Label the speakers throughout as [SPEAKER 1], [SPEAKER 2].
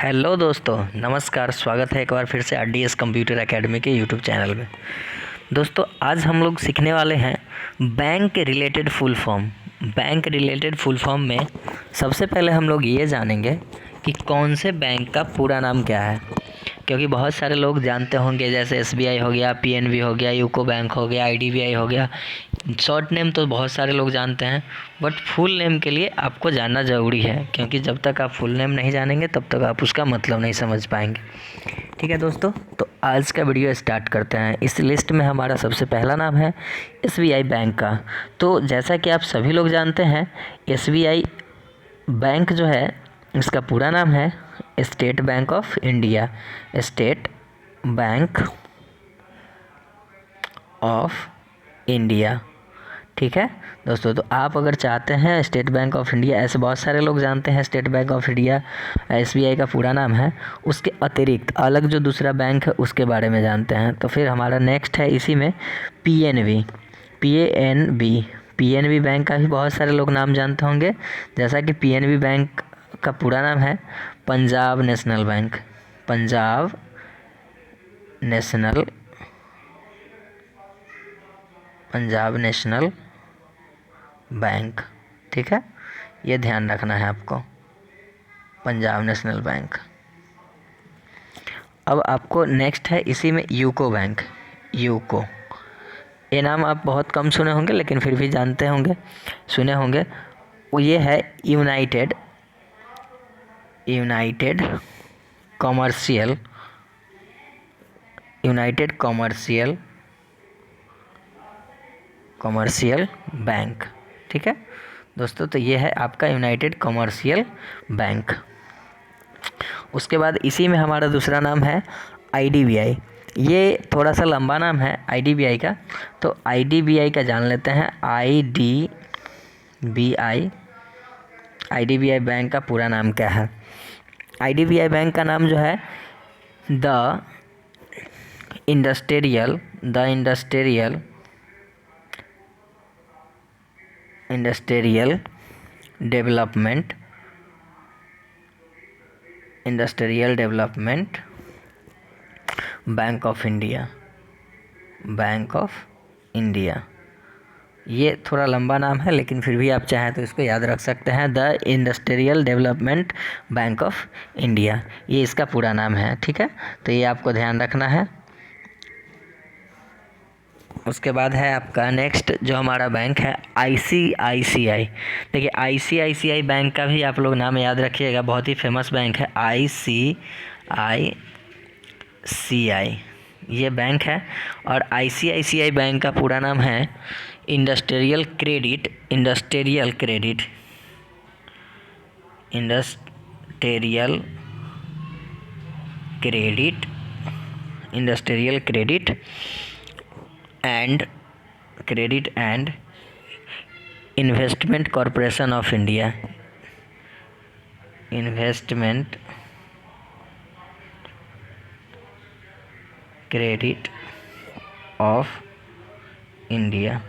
[SPEAKER 1] Hello दोस्तों, नमस्कार। स्वागत है एक बार फिर से आरडीएस कंप्यूटर एकेडमी के यूट्यूब चैनल में। दोस्तों, आज हम लोग सीखने वाले हैं bank related full form. Bank related full form में सबसे पहले हम लोग ये जानेंगे कि कौन से बैंक का पूरा नाम क्या है, क्योंकि बहुत सारे लोग जानते होंगे, जैसे एसबीआई हो गया, पीएनबी हो गया, यूको बैंक हो गया, आईडीबीआई हो गया। शॉर्ट नेम तो बहुत सारे लोग जानते हैं, बट फुल नेम के लिए आपको जानना ज़रूरी है, क्योंकि जब तक आप फुल नेम नहीं जानेंगे तब तक आप उसका मतलब नहीं समझ पाएंगे। ठीक है दोस्तों, तो आज का वीडियो स्टार्ट करते हैं। इस लिस्ट में हमारा सबसे पहला नाम है एसबीआई बैंक का। तो जैसा कि आप सभी लोग जानते हैं, एसबीआई बैंक जो है, इसका पूरा नाम है state bank of India. State bank of India. ठीक है दोस्तों, तो आप अगर चाहते हैं स्टेट बैंक ऑफ इंडिया, ऐसे बहुत सारे लोग जानते हैं state bank of India SBI का पूरा नाम है, उसके अतिरिक्त अलग जो दूसरा बैंक है उसके बारे में जानते हैं, तो फिर हमारा नेक्स्ट है इसी में पीएनबी। पीएनबी बैंक का भी बहुत सारे लोग नाम जानते होंगे, जैसा कि पीएनबी बैंक का पूरा नाम है Punjab national bank. Punjab national bank. ठीक है, ये ध्यान रखना है आपको, पंजाब नेशनल बैंक। अब आपको नेक्स्ट है इसी में यूको बैंक। यूको, ये नाम आप बहुत कम सुने होंगे, लेकिन फिर भी जानते होंगे, सुने होंगे। वो ये है यूनाइटेड कॉमर्शियल बैंक। ठीक है दोस्तों, तो ये है आपका यूनाइटेड कॉमर्शियल बैंक। उसके बाद इसी में हमारा दूसरा नाम है आईडीबीआई। ये थोड़ा सा लंबा नाम है आईडीबीआई का, तो आईडीबीआई का जान लेते हैं। आईडीबीआई बैंक का पूरा नाम क्या है? आईडीबीआई बैंक का नाम जो है the industrial development bank of India. ये थोड़ा लंबा नाम है, लेकिन फिर भी आप चाहें तो इसको याद रख सकते हैं, the industrial development bank of India, ये इसका पूरा नाम है। ठीक है, तो ये आपको ध्यान रखना है। उसके बाद है आपका नेक्स्ट जो हमारा बैंक है आईसीआईसीआई। देखिए, आईसीआईसीआई बैंक का भी आप लोग नाम याद रखिएगा, बहुत ही फेमस बैंक है आईसीआईसीआई, ये बैंक है। और आईसीआईसीआई बैंक का पूरा नाम है industrial credit and investment corporation of India. Investment credit of India.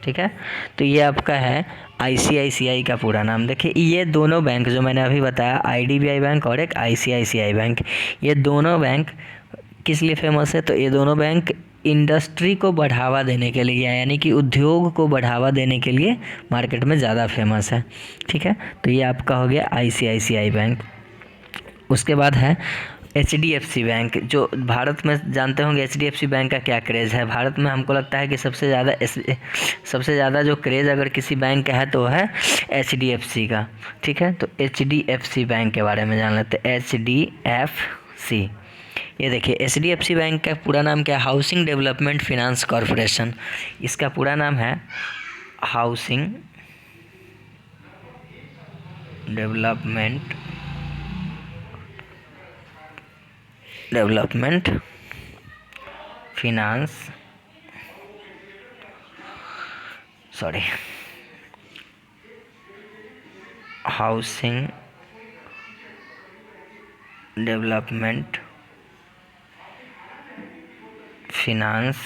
[SPEAKER 1] ठीक है, तो ये आपका है आईसीआईसीआई का पूरा नाम। देखिए, ये दोनों बैंक जो मैंने अभी बताया, आईडीबीआई बैंक और एक आईसीआईसीआई बैंक, ये दोनों बैंक किस लिए फेमस है? तो ये दोनों बैंक इंडस्ट्री को बढ़ावा देने के लिए, यानी कि उद्योग को बढ़ावा देने के लिए मार्केट में ज़्यादा फेमस है। ठीक है, तो ये आपका हो गया आईसीआईसीआई बैंक। उसके बाद है एचडीएफसी बैंक, जो भारत में जानते होंगे एचडीएफसी बैंक का क्या क्रेज़ है। भारत में हमको लगता है कि सबसे ज़्यादा जो क्रेज़ अगर किसी बैंक का है तो है एचडीएफसी का। ठीक है, तो एचडीएफसी बैंक के बारे में जान लेते हैं। एचडीएफसी, ये देखिए, एचडीएफसी बैंक का पूरा नाम क्या है? Housing development finance corporation. इसका पूरा नाम है housing development finance housing development finance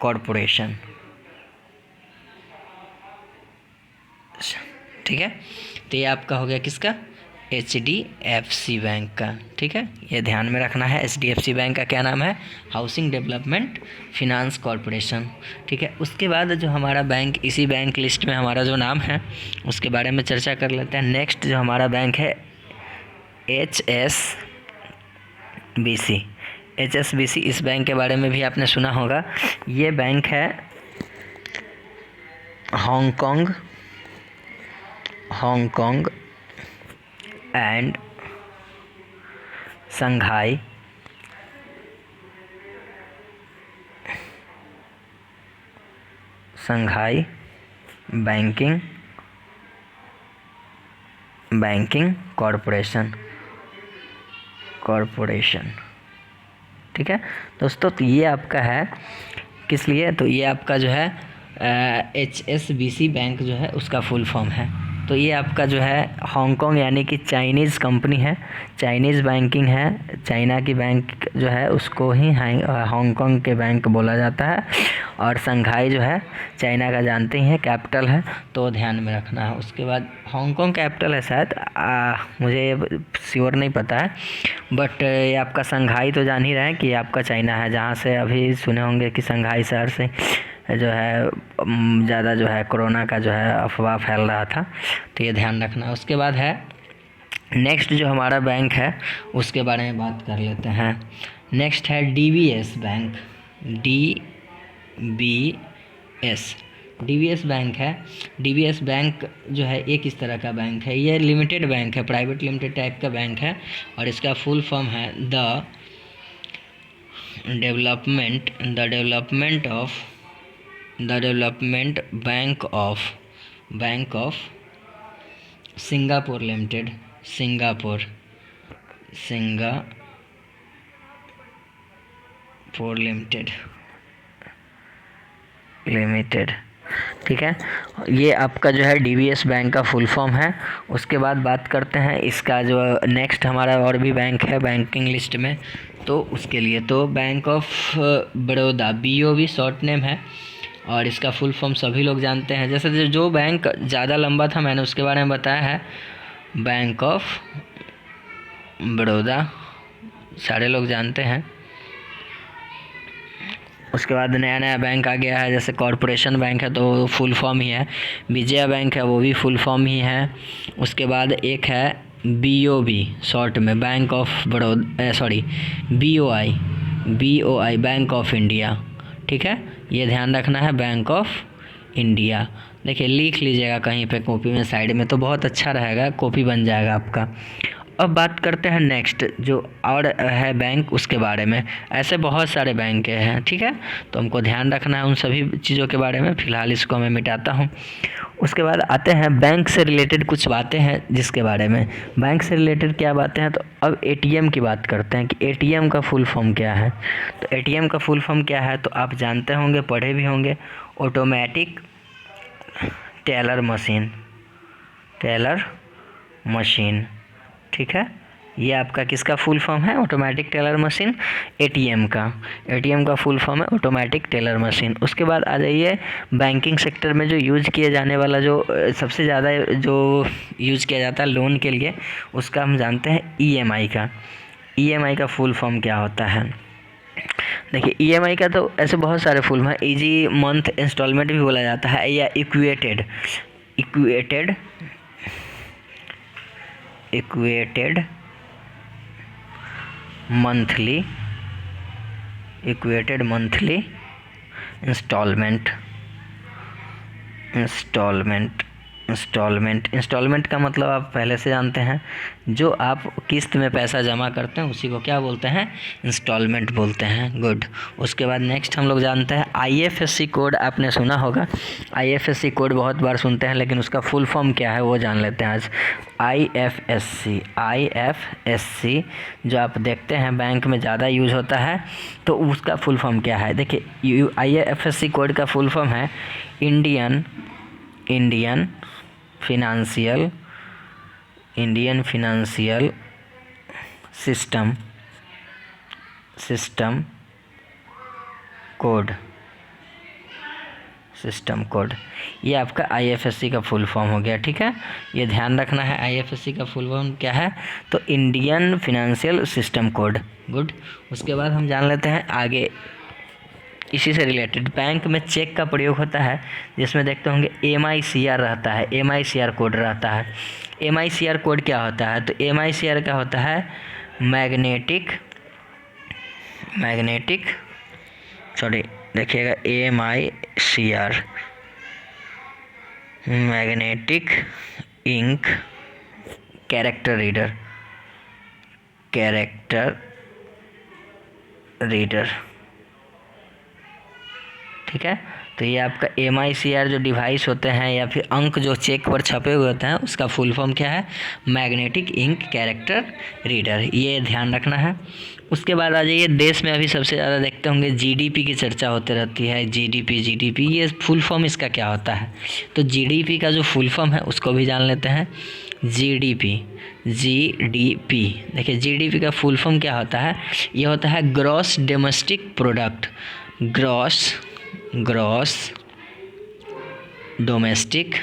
[SPEAKER 1] corporation. ठीक है। तो ये आपका हो गया किसका, HDFC बैंक का, ठीक है। ये ध्यान में रखना है, HDFC बैंक का क्या नाम है, हाउसिंग डेवलपमेंट फिनांस कॉरपोरेशन, ठीक है। उसके बाद जो हमारा बैंक, इसी बैंक लिस्ट में हमारा जो नाम है उसके बारे में चर्चा कर लेते हैं। नेक्स्ट जो हमारा बैंक है HSBC। HSBC, इस बैंक के बारे में भी आपने सुना होगा। ये बैंक है Hong Kong and Shanghai banking corporation, ठीक है दोस्तों। तो ये आपका है किस लिए, तो ये आपका जो है HSBC बैंक जो है उसका फुल फॉर्म है। तो ये आपका जो है हांगकांग यानी कि चाइनीज़ कंपनी है, चाइनीज़ बैंकिंग है, चाइना की बैंक जो है उसको ही हांगकांग के बैंक बोला जाता है। और शंघाई जो है चाइना का जानते ही हैं कैपिटल है, तो ध्यान में रखना है। उसके बाद हांगकांग कैपिटल है शायद, मुझे श्योर नहीं पता है, बट ये आपका शंघाई तो जान ही रहे हैं कि आपका चाइना है, जहाँ से अभी सुने होंगे कि शंघाई शहर से जो है ज़्यादा जो है कोरोना का जो है अफवाह फैल रहा था, तो ये ध्यान रखना। उसके बाद है नेक्स्ट जो हमारा बैंक है उसके बारे में बात कर लेते हैं। नेक्स्ट है DBS बैंक, DBS बैंक है। DBS बैंक जो है एक इस तरह का बैंक है, ये लिमिटेड बैंक है, प्राइवेट लिमिटेड टाइप का बैंक है, और इसका फुल फॉर्म है the development bank of Singapore limited, Singapore limited, ठीक है। ये आपका जो है DBS बैंक का फुल फॉर्म है। उसके बाद बात करते हैं इसका जो नेक्स्ट हमारा और भी बैंक है बैंकिंग लिस्ट में, तो उसके लिए तो bank of Baroda, BOB short name है, और इसका फुल फॉर्म सभी लोग जानते हैं। जैसे जो बैंक ज़्यादा लंबा था मैंने उसके बारे में बताया है, बैंक ऑफ बड़ौदा सारे लोग जानते हैं। उसके बाद नया नया बैंक आ गया है, जैसे कॉरपोरेशन बैंक है तो फुल फॉर्म ही है, विजया बैंक है वो भी फुल फॉर्म ही है। उसके बाद एक है BOB शॉर्ट में, bank of Baroda, sorry BOI bank of India, ठीक है। ये ध्यान रखना है, बैंक ऑफ इंडिया, देखिए लिख लीजिएगा कहीं पे कॉपी में साइड में, तो बहुत अच्छा रहेगा, कॉपी बन जाएगा आपका। अब बात करते हैं नेक्स्ट जो और है बैंक उसके बारे में। ऐसे बहुत सारे बैंक हैं, ठीक है, तो हमको ध्यान रखना है उन सभी चीज़ों के बारे में। फ़िलहाल इसको मैं मिटाता हूँ। उसके बाद आते हैं बैंक से रिलेटेड कुछ बातें हैं जिसके बारे में, बैंक से रिलेटेड क्या बातें हैं, तो अब ATM की बात करते हैं कि ATM का फुल फॉर्म क्या है। तो ATM का फुल फॉर्म क्या है तो आप जानते होंगे, पढ़े भी होंगे, ऑटोमेटिक टेलर मशीन, ठीक है। ये आपका किसका फुल फॉर्म है, ऑटोमेटिक टेलर मशीन, ATM का फुल फॉर्म है ऑटोमेटिक टेलर मशीन। उसके बाद आ जाइए बैंकिंग सेक्टर में जो यूज़ किए जाने वाला, जो सबसे ज़्यादा जो यूज़ किया जाता है लोन के लिए, उसका हम जानते हैं EMI का फुल फॉर्म क्या होता है। देखिए EMI का तो ऐसे बहुत सारे फुल है, ईजी मंथ इंस्टॉलमेंट भी बोला जाता है, या इक्वेटेड मंथली इंस्टॉलमेंट का मतलब आप पहले से जानते हैं, जो आप किस्त में पैसा जमा करते हैं उसी को क्या बोलते हैं, इंस्टॉलमेंट बोलते हैं। गुड। उसके बाद नेक्स्ट हम लोग जानते हैं IFSC कोड, आपने सुना होगा, IFSC कोड बहुत बार सुनते हैं, लेकिन उसका फुल फॉर्म क्या है वो जान लेते हैं आज। IFSC जो आप देखते हैं बैंक में ज़्यादा यूज होता है, तो उसका फुल फॉर्म क्या है। देखिए IFSC कोड का फुल फॉर्म है Indian financial system code, system code, ये आपका आईएफएससी का फुल फॉर्म हो गया। ठीक है, ये ध्यान रखना है। आईएफएससी का फुल फॉर्म क्या है? तो Indian financial system code. Good. उसके बाद हम जान लेते हैं आगे इसी से रिलेटेड बैंक में चेक का प्रयोग होता है, जिसमें देखते होंगे MICR रहता है, MICR कोड रहता है। MICR कोड क्या होता है? तो MICR क्या होता है? मैग्नेटिक देखिएगा, MICR magnetic ink character reader. ठीक है, तो ये आपका MICR जो डिवाइस होते हैं या फिर अंक जो चेक पर छपे हुए होते हैं, उसका फुल फॉर्म क्या है? Magnetic ink character reader. ये ध्यान रखना है। उसके बाद आ जाइए, देश में अभी सबसे ज़्यादा देखते होंगे GDP की चर्चा होती रहती है। GDP ये फुल फॉर्म इसका क्या होता है? तो GDP का जो फुल फॉर्म है उसको भी जान लेते हैं। GDP देखिए, GDP का फुल फॉर्म क्या होता है? ये होता है gross domestic product. Gross domestic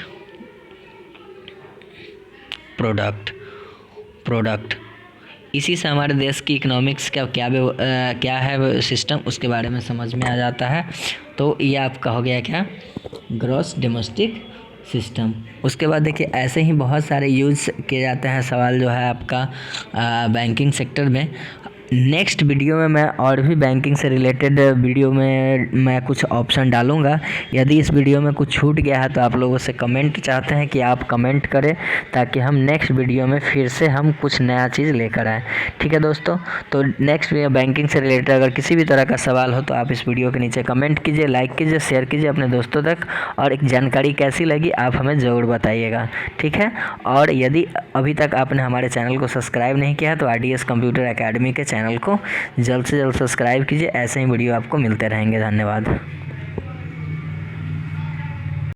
[SPEAKER 1] product. इसी से हमारे देश की इकोनॉमिक्स का क्या है सिस्टम, उसके बारे में समझ में आ जाता है। तो ये आपका हो गया क्या? Gross domestic system. उसके बाद देखिए, ऐसे ही बहुत सारे यूज़ किए जाते हैं सवाल जो है आपका बैंकिंग सेक्टर में। नेक्स्ट वीडियो में मैं और भी बैंकिंग से रिलेटेड वीडियो में मैं कुछ ऑप्शन डालूंगा। यदि इस वीडियो में कुछ छूट गया है तो आप लोगों से कमेंट चाहते हैं कि आप कमेंट करें, ताकि हम नेक्स्ट वीडियो में फिर से हम कुछ नया चीज़ लेकर आएँ। ठीक है दोस्तों, तो नेक्स्ट वीडियो बैंकिंग से रिलेटेड अगर किसी भी तरह का सवाल हो तो आप इस वीडियो के नीचे कमेंट कीजिए, लाइक कीजिए, शेयर कीजिए अपने दोस्तों तक, और एक जानकारी कैसी लगी आप हमें ज़रूर बताइएगा। ठीक है, और यदि अभी तक आपने हमारे चैनल को सब्सक्राइब नहीं किया है तो RDS कंप्यूटर एकेडमी के चैनल को जल्द से जल्द सब्सक्राइब कीजिए। ऐसे ही वीडियो आपको मिलते रहेंगे। धन्यवाद।